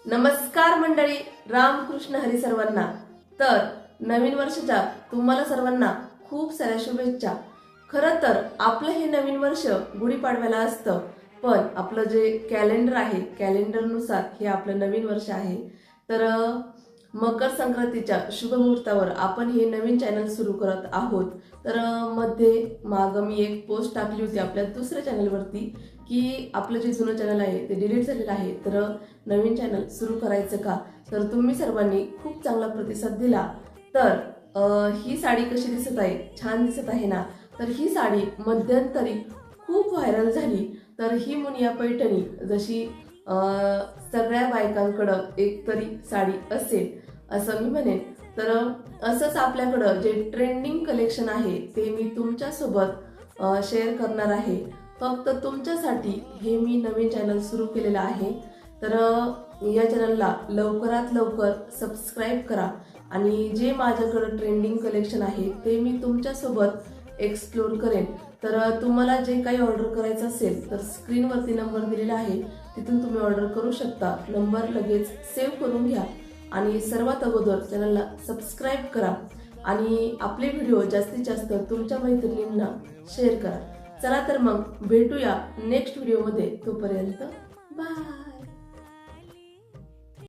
नमस्कार मंडळी, रामकृष्ण हरी सर्वांना। तर नवीन वर्षाच्या तुम्हाला सर्वांना खूप साऱ्या शुभेच्छा। खरं तर आपलं हे नवीन वर्ष गुढीपाडव्याला असतं, पण आपलं जे कॅलेंडर आहे कॅलेंडरनुसार हे आपलं नवीन वर्ष आहे। तर मकर संक्रांतीच्या शुभ मुहूर्तावर आपण हे नवीन चॅनल सुरू करत आहोत। तर मध्ये मागं मी एक पोस्ट टाकली होती आपल्या दुसऱ्या चॅनलवरती की आपलं जे जुनं चॅनल आहे ते डिलीट झालेलं आहे, तर नवीन चॅनल सुरू करायचं का। तर तुम्ही सर्वांनी खूप चांगला प्रतिसाद दिला। तर ही साडी कशी दिसत आहे, छान दिसत आहे ना। तर ही साडी मध्यंतरी खूप व्हायरल झाली। तर ही मुनिया पैठणी जशी सगळ्या बायकांकडं एक तरी साडी असेल असं मी म्हणेन। तर असंच आपल्याकडं जे ट्रेंडिंग कलेक्शन आहे ते मी तुमच्यासोबत शेअर करणार आहे। फक्त तुमच्यासाठी हे मी नवीन चॅनल सुरू केलेलं आहे। तर या चॅनलला लवकरात लवकर सबस्क्राईब करा आणि जे माझ्याकडे ट्रेंडिंग कलेक्शन आहे ते मी तुमच्यासोबत एक्सप्लोर करेन। तर तुम्हाला जे काही ऑर्डर करायचं असेल तर स्क्रीनवरती नंबर दिलेला आहे, तिथून तुम्ही ऑर्डर करू शकता। नंबर लगेच सेव्ह करून घ्या आणि सर्वात अगोदर चॅनलला सबस्क्राईब करा आणि आपले व्हिडिओ जास्तीत जास्त तुमच्या मैत्रिणींना शेअर करा। चला तर मग भेटूया नेक्स्ट व्हिडिओमध्ये, तोपर्यंत बाय।